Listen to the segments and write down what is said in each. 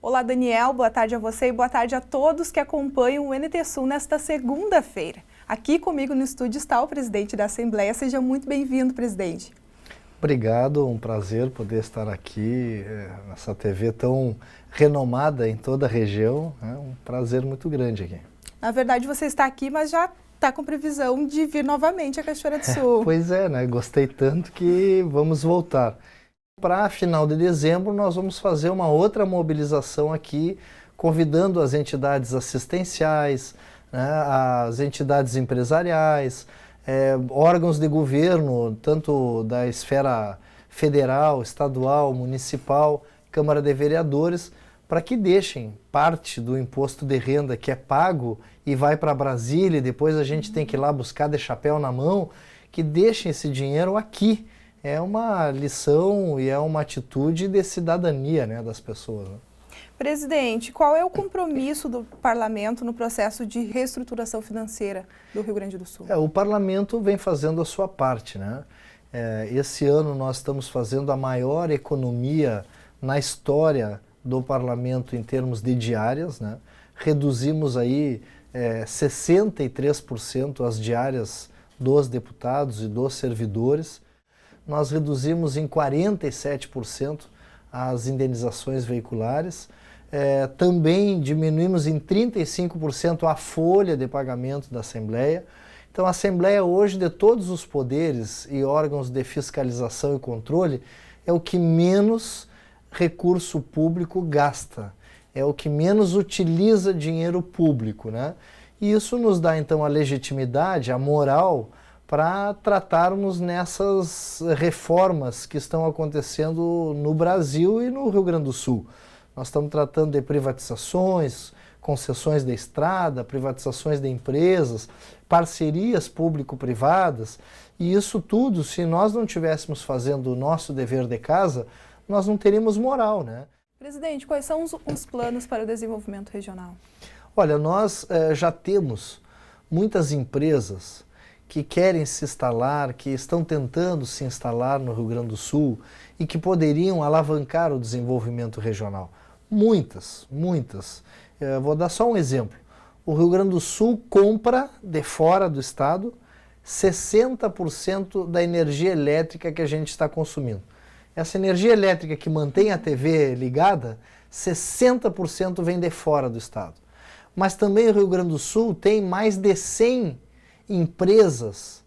Olá, Daniel, boa tarde a você e boa tarde a todos que acompanham o NT Sul nesta segunda-feira. Aqui comigo no estúdio está o presidente da Assembleia. Seja muito bem-vindo, presidente. Obrigado, um prazer poder estar aqui nessa TV tão renomada em toda a região. É um prazer muito grande aqui. Na verdade, você está aqui, mas já está com previsão de vir novamente à Cachoeira do Sul. Pois é, né? Gostei tanto que vamos voltar. Para final de dezembro, nós vamos fazer uma outra mobilização aqui, convidando as entidades assistenciais, né, as entidades empresariais, órgãos de governo, tanto da esfera federal, estadual, municipal, Câmara de Vereadores, para que deixem parte do imposto de renda que é pago e vai para Brasília e depois a gente tem que ir lá buscar de chapéu na mão, que deixem esse dinheiro aqui. É uma lição e é uma atitude de cidadania, né, das pessoas. Né? Presidente, qual é o compromisso do Parlamento no processo de reestruturação financeira do Rio Grande do Sul? O Parlamento vem fazendo a sua parte, né? Esse ano nós estamos fazendo a maior economia na história do Parlamento em termos de diárias, né? Reduzimos aí 63% as diárias dos deputados e dos servidores. Nós reduzimos em 47% as indenizações veiculares, também diminuímos em 35% a folha de pagamento da Assembleia. Então a Assembleia hoje, de todos os poderes e órgãos de fiscalização e controle, é o que menos recurso público gasta, é o que menos utiliza dinheiro público, né? E isso nos dá então a legitimidade, a moral, para tratarmos nessas reformas que estão acontecendo no Brasil e no Rio Grande do Sul. Nós estamos tratando de privatizações, concessões de estrada, privatizações de empresas, parcerias público-privadas, e isso tudo, se nós não estivéssemos fazendo o nosso dever de casa, nós não teríamos moral, né? Presidente, quais são os planos para o desenvolvimento regional? Olha, nós já temos muitas empresas que querem se instalar, que estão tentando se instalar no Rio Grande do Sul e que poderiam alavancar o desenvolvimento regional. Muitas. Vou dar só um exemplo. O Rio Grande do Sul compra de fora do estado 60% da energia elétrica que a gente está consumindo. Essa energia elétrica que mantém a TV ligada, 60% vem de fora do estado. Mas também o Rio Grande do Sul tem mais de 100 empresas,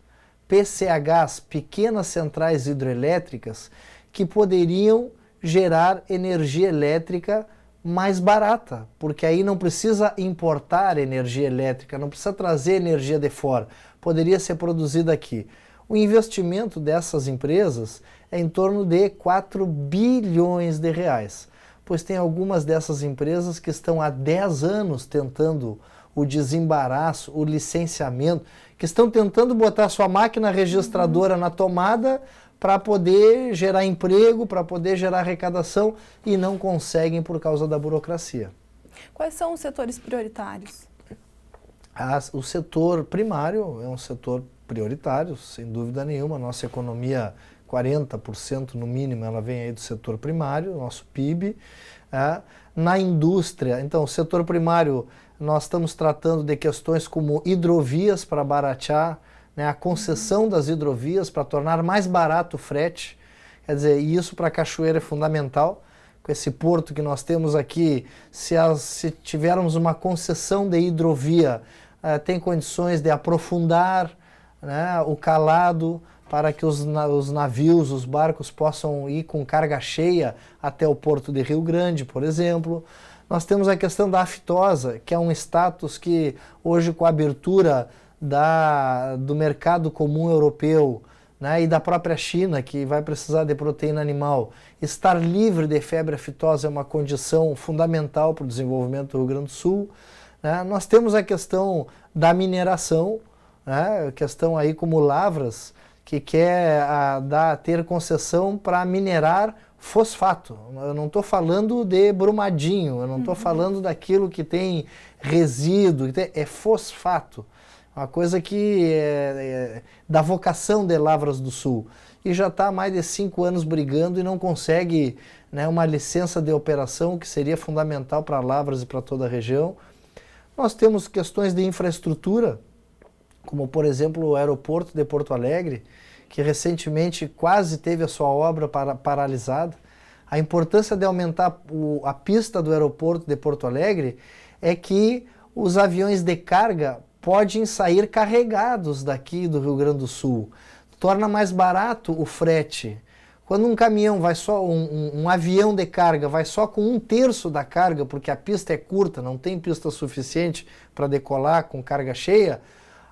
PCHs, pequenas centrais hidrelétricas, que poderiam gerar energia elétrica mais barata, porque aí não precisa importar energia elétrica, não precisa trazer energia de fora, poderia ser produzida aqui. O investimento dessas empresas é em torno de 4 bilhões de reais, pois tem algumas dessas empresas que estão há 10 anos tentando o desembaraço, o licenciamento, que estão tentando botar sua máquina registradora na tomada para poder gerar emprego, para poder gerar arrecadação e não conseguem por causa da burocracia. Quais são os setores prioritários? O setor primário é um setor prioritário, sem dúvida nenhuma. Nossa economia, 40% no mínimo, ela vem aí do setor primário, nosso PIB. Na indústria, então, o setor primário, nós estamos tratando de questões como hidrovias para baratear, né, a concessão das hidrovias para tornar mais barato o frete. Quer dizer, isso para a Cachoeira é fundamental. Com esse porto que nós temos aqui, se tivermos uma concessão de hidrovia, tem condições de aprofundar, né, o calado para que os navios, os barcos possam ir com carga cheia até o porto de Rio Grande, por exemplo. Nós temos a questão da aftosa, que é um status que hoje, com a abertura do mercado comum europeu, né, e da própria China, que vai precisar de proteína animal, estar livre de febre aftosa é uma condição fundamental para o desenvolvimento do Rio Grande do Sul. Né? Nós temos a questão da mineração, né, questão aí como Lavras, que quer ter concessão para minerar fosfato. Eu não estou falando de Brumadinho, eu não estou falando daquilo que tem resíduo, é fosfato. Uma coisa que é da vocação de Lavras do Sul. e já está há mais de 5 anos brigando e não consegue, né, uma licença de operação que seria fundamental para Lavras e para toda a região. Nós temos questões de infraestrutura, como por exemplo o aeroporto de Porto Alegre, que recentemente quase teve a sua obra paralisada. A importância de aumentar a pista do aeroporto de Porto Alegre é que os aviões de carga podem sair carregados daqui do Rio Grande do Sul. Torna mais barato o frete. Quando um caminhão vai só, um avião de carga vai só com 1/3 da carga, porque a pista é curta, não tem pista suficiente para decolar com carga cheia,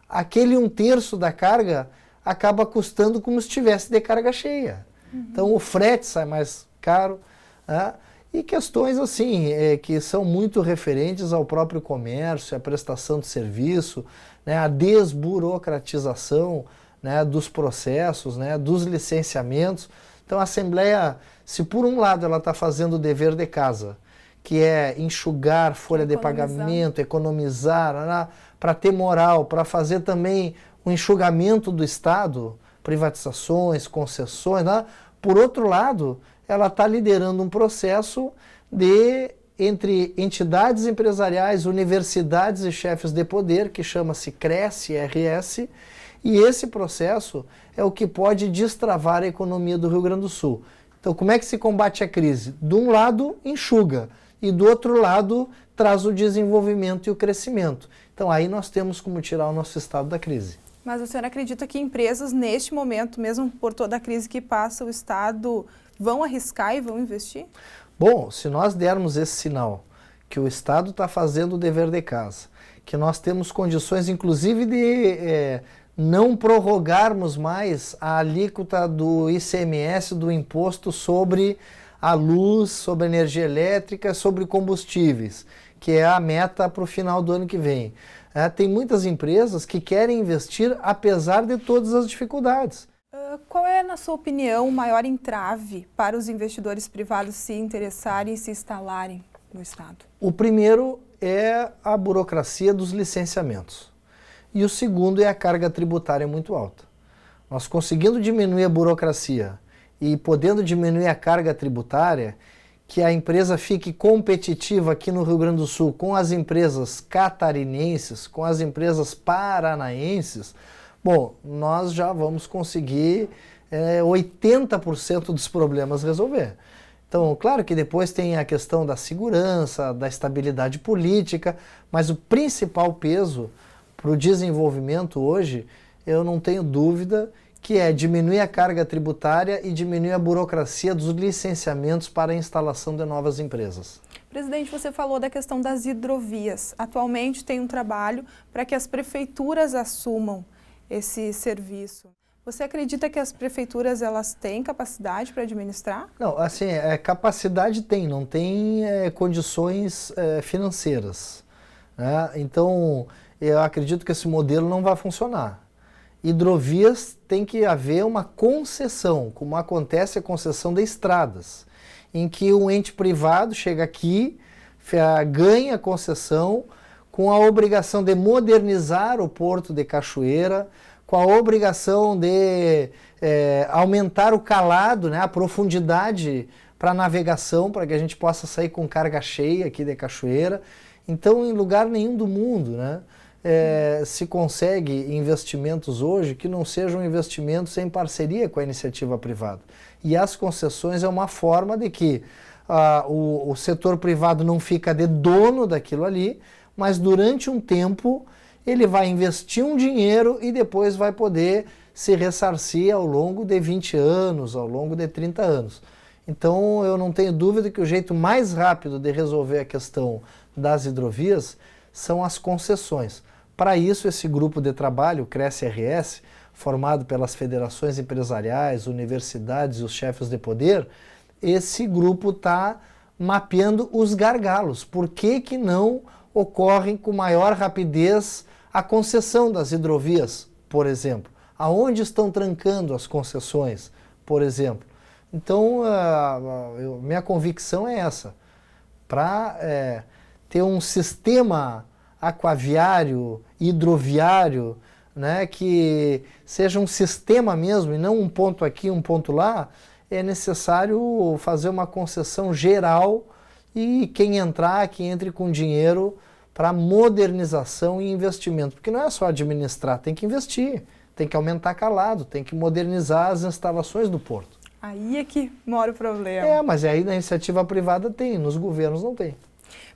aquele 1/3 da carga acaba custando como se estivesse de carga cheia. Então o frete sai mais caro, né? E questões assim, que são muito referentes ao próprio comércio, à prestação de serviço, né? A desburocratização, né, dos processos, né, dos licenciamentos. Então a Assembleia, se por um lado ela está fazendo o dever de casa, que é enxugar folha de pagamento, economizar, né, para ter moral, para fazer também o enxugamento do Estado, privatizações, concessões, né? Por outro lado, ela está liderando um processo entre entidades empresariais, universidades e chefes de poder, que chama-se Cresce-RS, e esse processo é o que pode destravar a economia do Rio Grande do Sul. Então, como é que se combate a crise? De um lado, enxuga, e do outro lado, traz o desenvolvimento e o crescimento. Então, aí nós temos como tirar o nosso estado da crise. Mas o senhor acredita que empresas, neste momento, mesmo por toda a crise que passa, o Estado vão arriscar e vão investir? Bom, se nós dermos esse sinal que o Estado está fazendo o dever de casa, que nós temos condições, inclusive, de não prorrogarmos mais a alíquota do ICMS, do imposto sobre a luz, sobre a energia elétrica, sobre combustíveis, que é a meta para o final do ano que vem. Tem muitas empresas que querem investir apesar de todas as dificuldades. Qual é, na sua opinião, o maior entrave para os investidores privados se interessarem e se instalarem no Estado? O primeiro é a burocracia dos licenciamentos. E o segundo é a carga tributária muito alta. Nós conseguindo diminuir a burocracia e podendo diminuir a carga tributária, que a empresa fique competitiva aqui no Rio Grande do Sul com as empresas catarinenses, com as empresas paranaenses, bom, nós já vamos conseguir 80% dos problemas resolver. Então, claro que depois tem a questão da segurança, da estabilidade política, mas o principal peso para o desenvolvimento hoje, eu não tenho dúvida, que é diminuir a carga tributária e diminuir a burocracia dos licenciamentos para a instalação de novas empresas. Presidente, você falou da questão das hidrovias. Atualmente tem um trabalho para que as prefeituras assumam esse serviço. Você acredita que as prefeituras elas têm capacidade para administrar? Não, assim, capacidade tem, não tem condições financeiras, né? Então, eu acredito que esse modelo não vai funcionar. Hidrovias tem que haver uma concessão, como acontece a concessão de estradas, em que um ente privado chega aqui, ganha a concessão com a obrigação de modernizar o porto de Cachoeira, com a obrigação de aumentar o calado, né, a profundidade para a navegação, para que a gente possa sair com carga cheia aqui de Cachoeira. Então, em lugar nenhum do mundo, né, se consegue investimentos hoje que não sejam investimentos em parceria com a iniciativa privada. E as concessões é uma forma de que o setor privado não fica de dono daquilo ali, mas durante um tempo ele vai investir um dinheiro e depois vai poder se ressarcir ao longo de 20 anos, ao longo de 30 anos. Então eu não tenho dúvida que o jeito mais rápido de resolver a questão das hidrovias são as concessões. Para isso, esse grupo de trabalho, o Cresce-RS, formado pelas federações empresariais, universidades e os chefes de poder, esse grupo está mapeando os gargalos. Por que não ocorrem com maior rapidez a concessão das hidrovias, por exemplo? Aonde estão trancando as concessões, por exemplo? Então, minha convicção é essa. Para ter um sistema aquaviário, hidroviário, né, que seja um sistema mesmo e não um ponto aqui, um ponto lá, é necessário fazer uma concessão geral e quem entrar, que entre com dinheiro para modernização e investimento. Porque não é só administrar, tem que investir, tem que aumentar calado, tem que modernizar as instalações do porto. Aí é que mora o problema. Mas aí na iniciativa privada tem, nos governos não tem.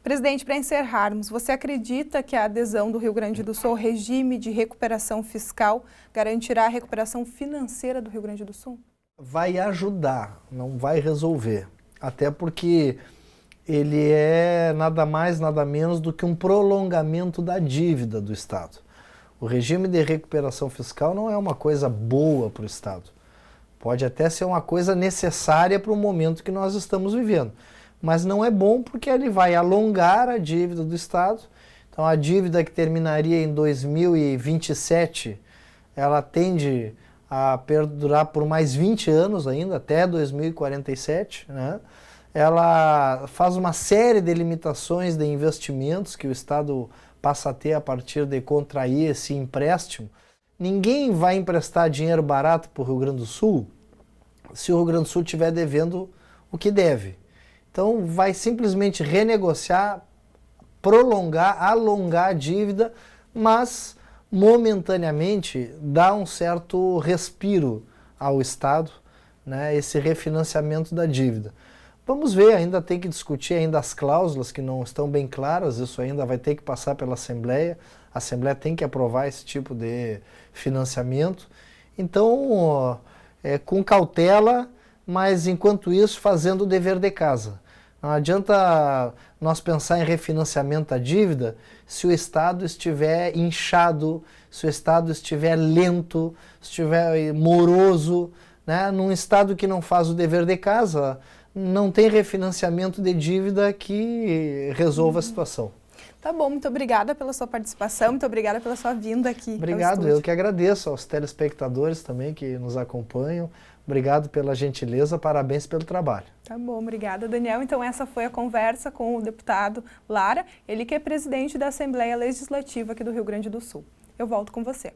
Presidente, para encerrarmos, você acredita que a adesão do Rio Grande do Sul ao regime de recuperação fiscal garantirá a recuperação financeira do Rio Grande do Sul? Vai ajudar, não vai resolver. Até porque ele é nada mais, nada menos do que um prolongamento da dívida do Estado. O regime de recuperação fiscal não é uma coisa boa para o Estado. Pode até ser uma coisa necessária para o momento que nós estamos vivendo. Mas não é bom porque ele vai alongar a dívida do Estado. Então a dívida que terminaria em 2027, ela tende a perdurar por mais 20 anos ainda, até 2047, né? Ela faz uma série de limitações de investimentos que o Estado passa a ter a partir de contrair esse empréstimo. Ninguém vai emprestar dinheiro barato para o Rio Grande do Sul se o Rio Grande do Sul estiver devendo o que deve. Então vai simplesmente renegociar, prolongar, alongar a dívida, mas momentaneamente dá um certo respiro ao Estado, né, esse refinanciamento da dívida. Vamos ver, ainda tem que discutir ainda as cláusulas que não estão bem claras, isso ainda vai ter que passar pela Assembleia, a Assembleia tem que aprovar esse tipo de financiamento. Então, com cautela, mas enquanto isso fazendo o dever de casa. Não adianta nós pensar em refinanciamento da dívida se o Estado estiver inchado, se o Estado estiver lento, se estiver moroso, né? Num Estado que não faz o dever de casa, não tem refinanciamento de dívida que resolva a situação. Tá bom, muito obrigada pela sua participação, muito obrigada pela sua vinda aqui. Obrigado, eu que agradeço aos telespectadores também que nos acompanham. Obrigado pela gentileza, parabéns pelo trabalho. Tá bom, obrigada, Daniel. Então essa foi a conversa com o deputado Lara, ele que é presidente da Assembleia Legislativa aqui do Rio Grande do Sul. Eu volto com você.